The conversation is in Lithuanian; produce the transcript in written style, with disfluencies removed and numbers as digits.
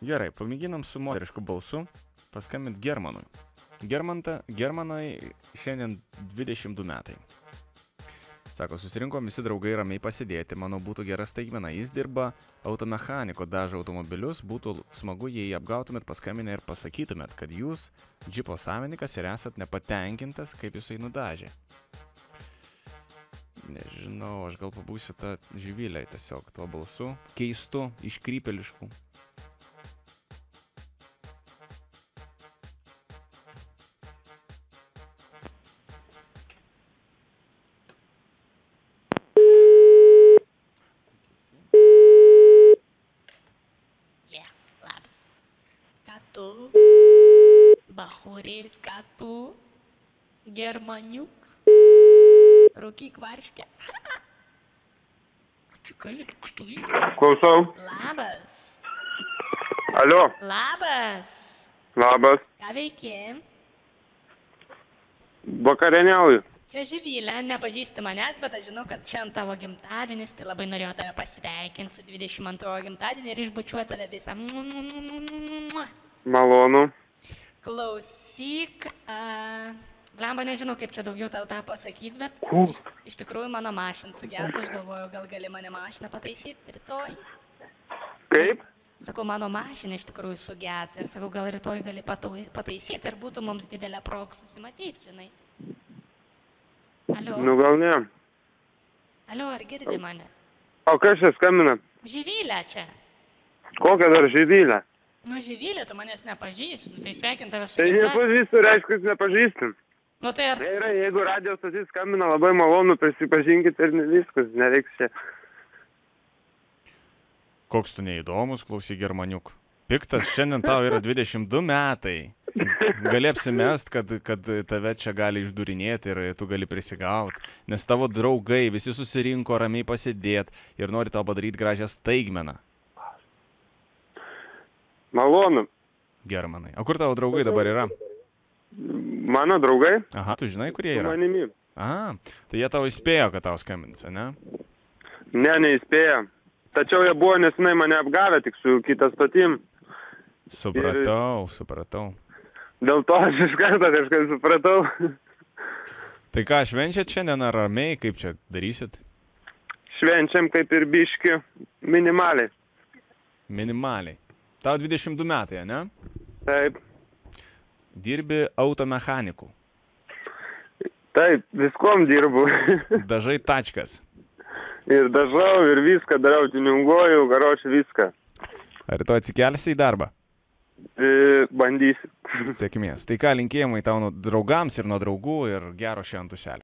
Gerai, pamėginam su moterišku balsu paskambinti Germanui. Germanai šiandien 22 metai. Sako, susirinkom visi draugai ramiai pasidėti, manau būtų gera staigmena. Jis dirba automechaniko, dažo automobilius, būtų smagu, jei apgautumėt paskambinę ir pasakytumėt, kad jūs džipo savininkas ir esat nepatenkintas, kaip jisai nudažė. Nežinau, aš gal pabūsiu tą Živilę tiesiog tuo balsu, keistu, iškrypelišku. Labas. Ką tu? Bachūrėlis, ką tu? Germaniuk? Rūkyk varškę. Atsikali, tu stovy. Klausau. Labas. Alio. Labas. Labas. Ką veiki? Vakarieniauju. Čia Živilė, nepažįsti manęs, bet aš žinau, kad šiandien tavo gimtadienis, tai labai norėjau tave pasveikinti su 22 gimtadienį ir išbučiuoti tave visą. Malonu. Klausyk, blemba, nežinau, kaip čia daugiau tau tą pasakyti, bet iš tikrųjų mano mašina sugedo, aš galvoju, gal gali mane mašiną pataisyti rytoj. Kaip? Sakau, mano mašina iš tikrųjų sugedo ir sakau, gal rytoj gali pataisyti ir būtų mums didelė proga susimatyti, žinai. Alio? Nu gal ne. Alio, ar girdi mane? O kas čia skambina? Živilė čia. Kokia dar Živilė? Nu, Živilė, tu manęs nepažįsti, tai sveikint tave su Tai gimtadieniu. nepažįstu, reiškia, kad nepažįstam. Nu, tai ar... Tai yra, jeigu radijos stotis skambina, labai malonu, prisipažinkit ir viskas, nereiks čia. Koks tu neįdomus, klausy Germaniuk. Piktas, šiandien tau yra 22 metai. Gali apsimest, kad tave čia gali išdurinėti ir tu gali prisigauti, nes tavo draugai visi susirinko ramiai pasidėti ir nori tau padaryti gražią staigmeną. Malonu. Germanai. O kur tavo draugai dabar yra? Mano draugai? Aha, tu žinai, kur jie Su yra? manimi. Aha, tai jie tau įspėjo, kad tau skambins, ne? Ne, neįspėjo. Tačiau jie buvo nesenai mane apgavę tik su kita stotim. Supratau. Dėl to aš iš karto kažką supratau. Tai ką, švenčiat šiandien ar ramiai, kaip čia darysit? Švenčiam kaip ir biški minimaliai. Minimaliai. Tau 22 metai, ne? Taip. Dirbi automechaniku. Taip, viskom dirbu. Dažai tačkas. Ir dažau, ir viską darau, tininguoju, garočiu viską. Ar tu atsikelsi į darbą? Bandysiu. Sėkmės. Tai ką, linkėjimai tau nuo draugams ir nuo draugų ir gero šiandien tuselio.